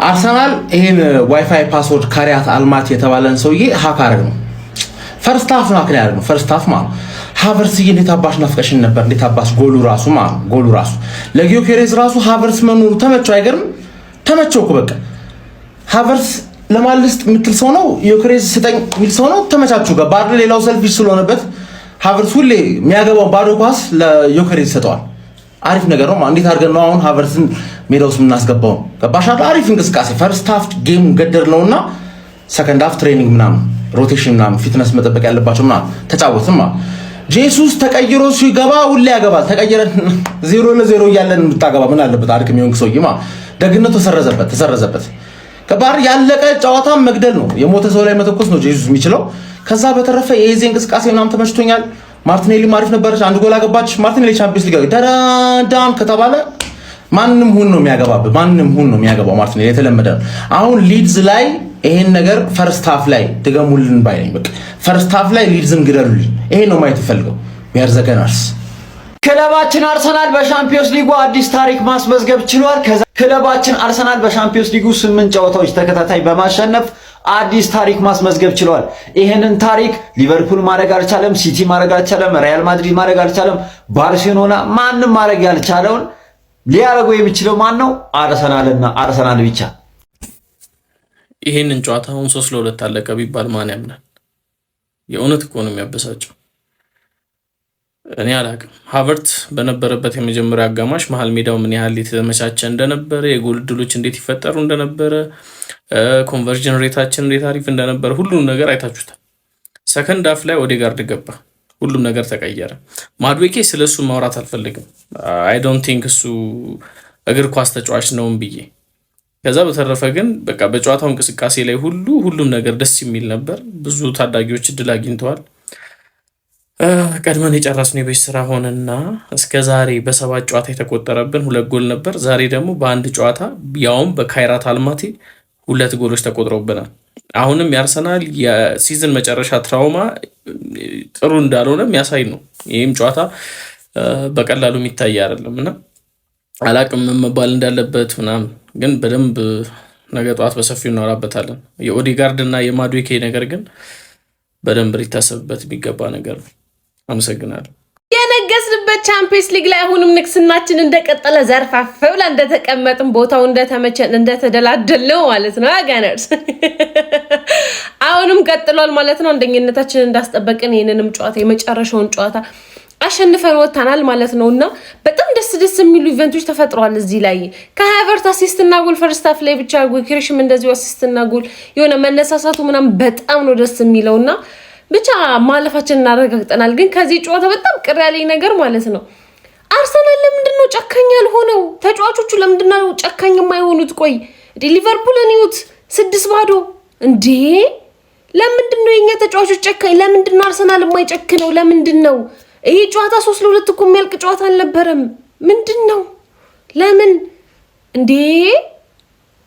አርሰናል ይሄን ዋይፋይ ፓስወርድ ካሪያት አልማት የተባለን ሰውዬ ሃክ አረግ ነው። ፈርስት ሃፍ ነው አክሊያር ነው። ፈርስት ሃፍ ማለት ሃቨርስ እንዴት አባሽ ናፍቀሽን ነበር። እንዴት አባሽ ጎሉ ራሱ ማለት ጎሉ ራሱ ለጊዮኬሬዝ ራሱ ሃቨርስ መኖሩ ተመቸው። አይገርም? ተመቸው እኮ በቃ ሃቨርስ ለማልስት ምትል ሰው ነው። ጊዮኬሬዝ ስጠኝ ሚል ሰው ነው። ተመቻችሁ ጋር ባር ሌላው ሰልፊሽ ስለሆነበት ሃቨርስ ሁሌ የሚያገባው ባዶ ኳስ ለጊዮኬሬዝ ሰጠዋል። አሪፍ ነገር ነው። እንዴት አድርገን ነው አሁን ሃቨርስን ሜዳውስ ምናስገባው? ገባሽ? አሪፍ እንቅስቃሴ ፈርስት ሃፍ ጌም ገደር ነውና ሰከንድ ሃፍ ትሬኒንግ ምናምን ሮቴሽን ምናምን ፊትነስ መጠበቅ ያለባቸው ምናምን ተጫወትም። ጄሱስ ተቀይሮ ሲገባ ሁሌ ያገባል። ተቀየረ 0-0 እያለን የምታገባ ምን አለበት? አድክም ይሆን ሰውዬማ ደግነቱ ተሰረዘበት። ከባር ያለቀ ጨዋታ መግደል ነው። የሞተ ሰው ላይ መተኮስ ነው ጄሱስ የሚችለው። ከዛ በተረፈ የኤዜ እንቅስቃሴ ምናምን ተመችቶኛል። ማርቲኔሊ ማሪፍ ነበረች። አንድ ጎል አገባች። ማርቲኔሊ ቻምፒየንስ ሊግ ደራዳን ከተባለ ማንንም ሁን ነው የሚያገባው። ማርቲኔሊ የተለመደ ነው። አሁን ሊድዝ ላይ ይሄን ነገር ፈርስት ሃፍ ላይ ደገሙልን ባይነኝ። በቃ ፈርስት ሃፍ ላይ ሊድዝን ግደሉልኝ። ይሄ ነው ማየት ፈልገው ያርዘገናርስ ክለባችን አርሰናል በሻምፒዮንስ ሊጉ አዲስ ታሪክ ማስመዝገብ ችሏል። ክለባችን አርሰናል በሻምፒዮንስ ሊጉ 8 ጨዋታዎች ተከታታይ በማሸነፍ አዲስ ታሪክ ማስመዝገብ ችሏል። ይሄንን ታሪክ ሊቨርፑል ማድረግ አልቻለም፣ ሲቲ ማድረግ አልቻለም፣ ሪያል ማድሪድ ማድረግ አልቻለም፣ ባርሴሎና ማንንም ማድረግ ያልቻለውን ሊያደርገው የሚችለው ማን ነው? አርሰናልና አርሰናል ብቻ። ይሄንን ጨዋታ አሁን 3-2 አለቀ ቢባል ማን ያምናል? የእውነት እኮ ነው የሚያበሳጨው። እኔ አላቅም። ሃቨርት በነበረበት የመጀመሪያ አጋማሽ መሀል ሜዳው ምን ያህል የተመቻቸ እንደነበረ፣ የጎል ድሎች እንዴት ይፈጠሩ እንደነበረ፣ ኮንቨርዥን ሬታችን እንዴት አሪፍ እንደነበረ ሁሉም ነገር አይታችሁታል። ሰከንድ ሃፍ ላይ ኦዴጋርድ ገባ፣ ሁሉም ነገር ተቀየረ። ማድዌኬ ስለሱ ማውራት አልፈልግም። አይ ዶንት ቲንክ እሱ እግር ኳስ ተጫዋች ነውም ብዬ። ከዛ በተረፈ ግን በቃ በጨዋታው እንቅስቃሴ ላይ ሁሉም ነገር ደስ የሚል ነበር። ብዙ ታዳጊዎች እድል አግኝተዋል። ቀድመን የጨረስነው የቤት ስራ ሆነና እስከ ዛሬ በ7 ጨዋታ የተቆጠረብን 2 ጎል ነበር። ዛሬ ደግሞ በአንድ ጨዋታ ያውም በካይራት አልማቲ 2 ጎሎች ተቆጥረውብናል። አሁንም የአርሰናል የሲዝን መጨረሻ ትራውማ ጥሩ እንዳልሆነ የሚያሳይ ነው። ይህም ጨዋታ በቀላሉ የሚታይ አይደለም እና አላቅም መባል እንዳለበት ምናምን፣ ግን በደንብ ነገ ጠዋት በሰፊው እናወራበታለን። የኦዴጋርድ እና የማዱዌኬ ነገር ግን በደንብ ሊታሰብበት የሚገባ ነገር ነው። አመሰግናለሁ። የነገስንበት ቻምፒየንስ ሊግ ላይ አሁንም ንግስናችን እንደቀጠለ ዘርፋፍ ብላ እንደተቀመጥን ቦታው እንደተመቸን እንደተደላደለው ማለት ነው። ጋነርስ አሁንም ቀጥሏል ማለት ነው። አንደኝነታችን እንዳስጠበቅን ይሄንንም ጨዋታ የመጨረሻውን ጨዋታ አሸንፈን ወጣናል ማለት ነውና በጣም ደስ የሚሉ ኢቨንቶች ተፈጥሯል። እዚህ ላይ ከሃቨርት አሲስትና ጎል ፈርስት ሃፍ ላይ ብቻ ጊዮኬሬሽም እንደዚሁ አሲስትና ጎል የሆነ መነሳሳቱ ምናምን በጣም ነው ደስ የሚለውና ብቻ ማለፋችንን እናረጋግጠናል። ግን ከዚህ ጨዋታ በጣም ቅር ያለኝ ነገር ማለት ነው አርሰናል ለምንድነው ጨካኝ ያልሆነው? ተጫዋቾቹ ለምንድነው ጨካኝ የማይሆኑት? ቆይ ሊቨርፑልን ይዩት 6-0 እንዴ! ለምንድነው የኛ ተጫዋቾች ጨካኝ? ለምንድነው አርሰናል የማይጨክነው? ለምንድነው ይሄ ጨዋታ 3-2 እኮ የሚያልቅ ጨዋታ አልነበረም? ምንድነው? ለምን እንዴ?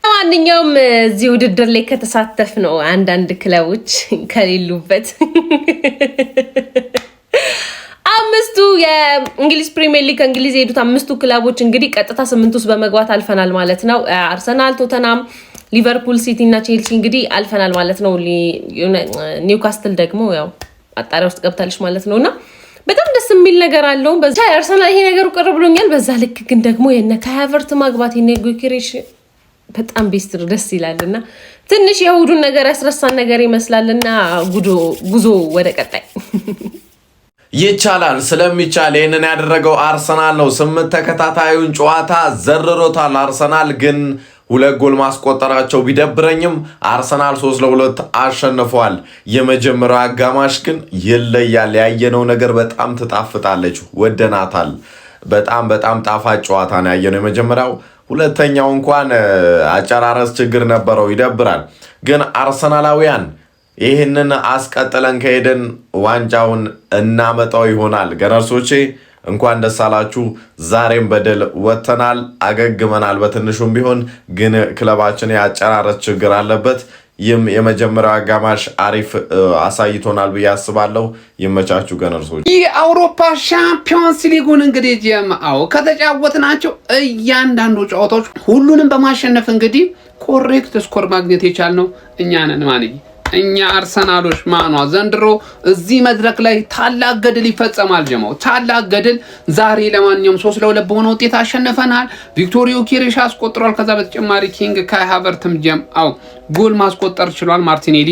ማንኛውም እዚህ ውድድር ላይ ከተሳተፍ ነው አንዳንድ ክለቦች ከሌሉበት አምስቱ የእንግሊዝ ፕሪሚየር ሊግ ከእንግሊዝ የሄዱት 5 ክለቦች እንግዲህ ቀጥታ 8 ውስጥ በመግባት አልፈናል ማለት ነው። አርሰናል፣ ቶተናም፣ ሊቨርፑል፣ ሲቲ እና ቼልሲ እንግዲህ አልፈናል ማለት ነው። ኒውካስትል ደግሞ ያው አጣሪያ ውስጥ ገብታለች ማለት ነውና በጣም ደስ የሚል ነገር አለው። በዛ አርሰናል ይሄ ነገሩ ቅር ብሎኛል። በዛ ልክ ግን ደግሞ የነ ሃቨርት ማግባት የነ ጊዮኬሬሽ በጣም ቤስት ደስ ይላልና ትንሽ የሁዱን ነገር ያስረሳን ነገር ይመስላልና ጉዞ ወደ ቀጣይ ይቻላል። ስለሚቻል ይሄንን ያደረገው አርሰናል ነው። 8 ተከታታዩን ጨዋታ ዘርሮታል። አርሰናል ግን 2 ጎል ማስቆጠራቸው ቢደብረኝም አርሰናል 3-2 አሸንፏል። የመጀመሪያው አጋማሽ ግን ይለያል። ያየነው ነገር በጣም ትጣፍጣለች። ወደናታል። በጣም ጣፋጭ ጨዋታ ነው ያየነው የመጀመሪያው። ሁለተኛው እንኳን አጨራረስ ችግር ነበረው፣ ይደብራል። ግን አርሰናላውያን ይህንን አስቀጥለን ከሄደን ዋንጫውን እናመጣው ይሆናል። ገነርሶቼ እንኳን ደስ አላችሁ። ዛሬም በድል ወጥተናል፣ አገግመናል። በትንሹም ቢሆን ግን ክለባችን ያጨራረስ ችግር አለበት። ይህም የመጀመሪያው አጋማሽ አሪፍ አሳይቶናል ብዬ አስባለሁ። ይመቻችሁ ገነርሶች። የአውሮፓ ሻምፒዮንስ ሊጉን እንግዲህ ጀምአው ከተጫወትናቸው እያንዳንዱ ጨዋታዎች ሁሉንም በማሸነፍ እንግዲህ ኮሬክት ስኮር ማግኘት የቻልነው እኛ ነን። እኛ አርሰናሎች ማኗ ዘንድሮ እዚህ መድረክ ላይ ታላቅ ገድል ይፈጸማል። ጀማው ታላቅ ገድል ዛሬ ለማንኛውም 3-2 በሆነ ውጤት አሸንፈናል። ቪክቶሪዮ ኬሬሽ አስቆጥሯል። ከዛ በተጨማሪ ኪንግ ካይ ሃቨርትም ጀማው ጎል ማስቆጠር ችሏል። ማርቲኔሊ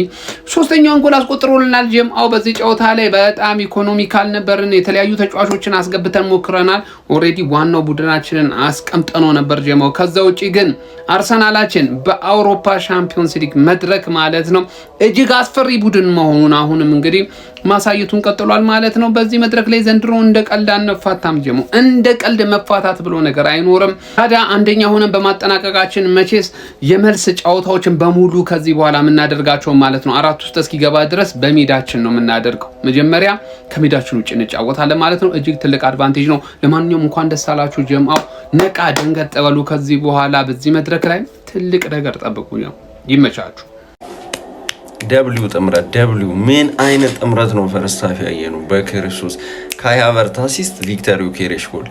ሶስተኛውን ጎል አስቆጥሮልናል። ጀማው በዚህ ጨዋታ ላይ በጣም ኢኮኖሚካል ነበርን። የተለያዩ ተጫዋቾችን አስገብተን ሞክረናል። ኦሬዲ ዋናው ቡድናችንን አስቀምጠነው ነበር ጀማው። ከዛ ውጪ ግን አርሰናላችን በአውሮፓ ሻምፒዮንስ ሊግ መድረክ ማለት ነው እጅግ አስፈሪ ቡድን መሆኑን አሁንም እንግዲህ ማሳየቱን ቀጥሏል ማለት ነው። በዚህ መድረክ ላይ ዘንድሮ እንደ ቀልድ አንፋታም ጀማው። እንደ ቀልድ መፋታት ብሎ ነገር አይኖርም። ታዲያ አንደኛ ሆነን በማጠናቀቃችን መቼስ የመልስ ጨዋታዎችን በሙሉ ከዚህ በኋላ የምናደርጋቸው ማለት ነው 4 ውስጥ እስኪገባ ድረስ በሜዳችን ነው የምናደርገው። መጀመሪያ ከሜዳችን ውጭ እንጫወታለን ማለት ነው። እጅግ ትልቅ አድቫንቴጅ ነው። ለማንኛውም እንኳን ደስ አላችሁ ጀማው። ነቃ ደንገጥ በሉ። ከዚህ በኋላ በዚህ መድረክ ላይ ትልቅ ነገር ጠብቁ ነው። ይመቻችሁ። ደብሊው ጥምረት ደብሊው ምን አይነት ጥምረት ነው? ፈርስት ሃፍ ያየነው በክርስቶስ ካይ ሃቨርትዝ አሲስት ቪክተር ዮኬሬሽ ጎል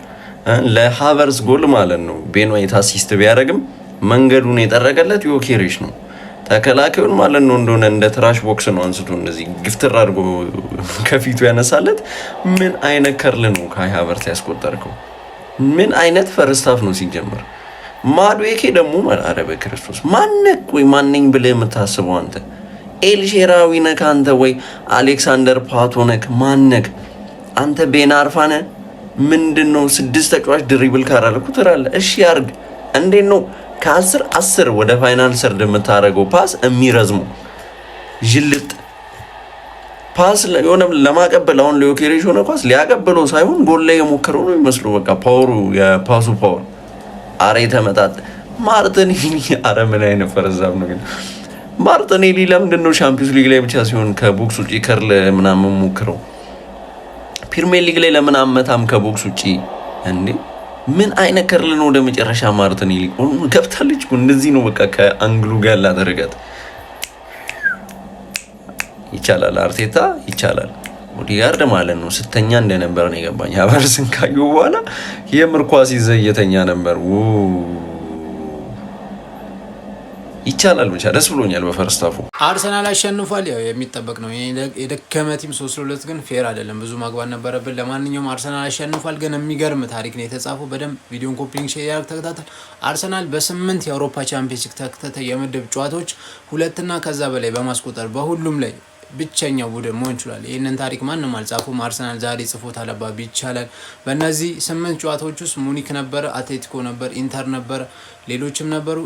ለሃቨርትዝ ጎል ማለት ነው። ቤን ዋይት አሲስት ቢያደርግም መንገዱን የጠረገለት ዮኬሬሽ ነው። ተከላካዩን ማለት ነው እንደሆነ እንደ ትራሽ ቦክስ ነው አንስቶ እንደዚህ ግፍትር አድርጎ ከፊቱ ያነሳለት። ምን አይነት ከርል ነው ካይ ሃቨርትዝ ያስቆጠርከው? ምን አይነት ፈርስት ሃፍ ነው ሲጀምር። ማዱዌኬ ደግሞ አረ በክርስቶስ ማነቅ ወይ ማንኝ ብለህ የምታስበው አንተ ኤልሼራዊ ነህ አንተ ወይ አሌክሳንደር ፓቶነክ ማነክ አንተ ቤን አርፋነ ምንድነው? 6 ተጫዋች ድሪብል ካራልኩ ትራለ እሺ ያርግ። እንዴት ነው ከ10 ወደ ፋይናል ሰርድ የምታረገው ፓስ የሚረዝመው? ጅልጥ ፓስ የሆነ ለማቀበል አሁን ለዮኬሬሽ ሆነ ኳስ ሊያቀበለው ሳይሆን ጎል ላይ የሞከረው ነው የሚመስለው። በቃ ፓወሩ የፓሱ ፓወር አሬ ተመጣጣ ማርቲኔሊ አረ ምን አይነት ፈረዛም ነው ግን ማርቲኔሊ ለምንድን ነው ሻምፒዮንስ ሊግ ላይ ብቻ ሲሆን ከቦክስ ውጪ ከርል ምናምን ሞክረው ፕሪሚየር ሊግ ላይ ለምን አመታም ከቦክስ ውጪ እንዴ? ምን አይነት ከርል ነው? ወደ መጨረሻ ማርቲኔሊ ገብታለች። እንደዚህ ነው በቃ ከአንግሉ ጋር ላደረጋት ይቻላል። አርቴታ ይቻላል። ኦዲጋርድ ማለት ነው ስተኛ እንደነበር ነው የገባኝ። ሃቨርትዝን ካዩ በኋላ የምርኳስ ይዘየተኛ ነበር። ይቻላል ብቻ ደስ ብሎኛል። በፈርስት ሃፉ አርሰናል አሸንፏል። ያው የሚጠበቅ ነው። የደከመ ቲም 3-2 ግን ፌር አይደለም። ብዙ ማግባት ነበረብን። ለማንኛውም አርሰናል አሸንፏል። ግን የሚገርም ታሪክ ነው የተጻፈው። በደንብ ቪዲዮን ኮፒ ሊንክ ሼር ያደርግ ተከታተል። አርሰናል በ8 የአውሮፓ ቻምፒየንስ ሊግ ተከታታይ የምድብ ጨዋታዎች 2 እና ከዛ በላይ በማስቆጠር በሁሉም ላይ ብቸኛው ቡድን መሆን ይችላል። ይሄንን ታሪክ ማንንም አልጻፈውም። አርሰናል ዛሬ ጽፎት አለባቢ ይቻላል። በእነዚህ 8 ጨዋታዎች ውስጥ ሙኒክ ነበር፣ አትሌቲኮ ነበር፣ ኢንተር ነበር፣ ሌሎችም ነበሩ።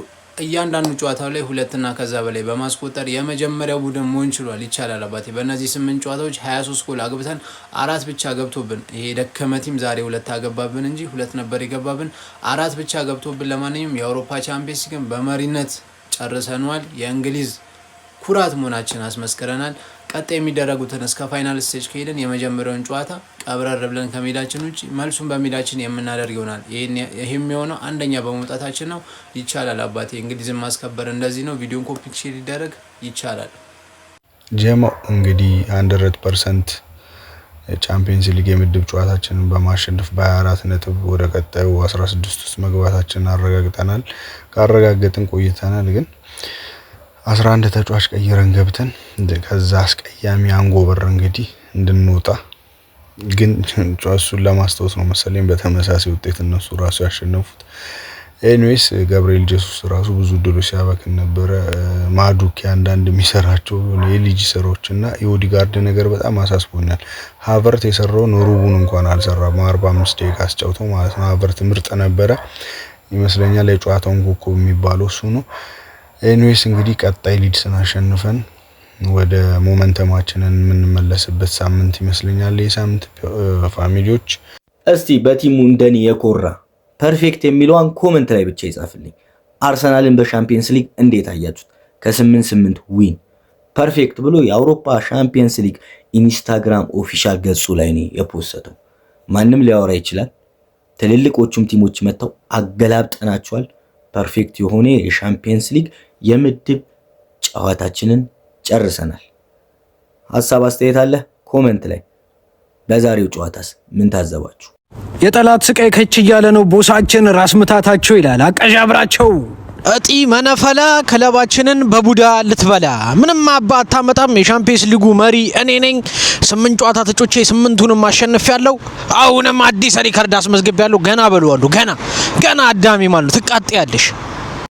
እያንዳንዱ ጨዋታው ላይ 2 እና ከዛ በላይ በማስቆጠር የመጀመሪያው ቡድን መሆን ችሏል። ይቻላል አባቴ። በእነዚህ 8 ጨዋታዎች 23 ጎል አግብተን 4 ብቻ ገብቶብን፣ ይሄ ደከመ ቲም ዛሬ 2 አገባብን እንጂ 2 ነበር የገባብን፣ 4 ብቻ ገብቶብን። ለማንኛውም የአውሮፓ ቻምፒየንስ ሊግን በመሪነት ጨርሰናል። የእንግሊዝ ኩራት መሆናችን አስመስክረናል። ቀጣይ የሚደረጉትን እስከ ፋይናል ስቴጅ ከሄድን የመጀመሪያውን ጨዋታ ቀብረር ብለን ከሜዳችን ውጪ መልሱን በሜዳችን የምናደርግ ይሆናል። ይሄ የሚሆነው አንደኛ በመውጣታችን ነው። ይቻላል አባቴ። እንግሊዝን ማስከበር እንደዚህ ነው። ቪዲዮን ኮፒ ሼር ይደረግ። ይቻላል ጀማው። እንግዲህ 100% ቻምፒየንስ ሊግ የምድብ ጨዋታችንን በማሸነፍ በ24 ነጥብ ወደ ቀጣዩ 16 ውስጥ መግባታችንን አረጋግጠናል። ካረጋገጥን ቆይተናል ግን 11 ተጫዋች ቀይረን ገብተን ከዛ አስቀያሚ አንጎበር እንግዲህ እንድንወጣ ግን ጨዋታውን ለማስተዋወስ ነው መሰለኝ በተመሳሳይ ውጤት እነሱ ራሱ ያሸነፉት። ኤኒዌይስ ገብርኤል ጄሱስ ራሱ ብዙ ድሎች ሲያበክን ነበር። ማዱኬ አንዳንድ የሚሰራቸው የልጅ ስራዎችና የኦዲጋርድ ነገር በጣም አሳስቦኛል። ሃቨርትዝ የሰራውን ሩቡን እንኳን አልሰራም። 45 ደቂቃ አስጫውተው ማለት ነው። ሃቨርትዝ ምርጥ ነበረ ይመስለኛል። የጨዋታውን ኮከብ የሚባለው እሱ ነው። ኤኒዌይስ እንግዲህ ቀጣይ ሊድስን አሸንፈን ወደ ሞመንተማችንን የምንመለስበት ሳምንት ይመስለኛል። የሳምንት ፋሚሊዎች እስቲ በቲሙ እንደኔ የኮራ ፐርፌክት የሚለውን ኮሜንት ላይ ብቻ ይጻፍልኝ። አርሰናልን በሻምፒየንስ ሊግ እንዴት አያችሁት? ከ8-8 ዊን ፐርፌክት ብሎ የአውሮፓ ሻምፒየንስ ሊግ ኢንስታግራም ኦፊሻል ገጹ ላይ ነው የፖስተው። ማንም ሊያወራ ይችላል። ትልልቆቹም ቲሞች መጥተው አገላብጠናቸዋል። ፐርፌክት የሆነ የሻምፒየንስ ሊግ የምድብ ጨዋታችንን ጨርሰናል። ሀሳብ አስተያየት አለ? ኮሜንት ላይ። በዛሬው ጨዋታስ ምን ታዘባችሁ? የጠላት ስቃይ ከች እያለ ነው። ቦሳችን ራስ ምታታቸው ይላል አቀዣብራቸው። እጢ መነፈላ ክለባችንን በቡዳ ልትበላ ምንም አባት ታመጣም። የሻምፒየንስ ሊጉ መሪ እኔ ነኝ። 8 ጨዋታ ተጮቼ 8ቱንም አሸንፌያለሁ። አሁንም አዲስ ሪከርድ አስመዝግቤያለሁ። ገና በለዋለሁ። ገና አዳሚ ማለት ትቃጤያለሽ።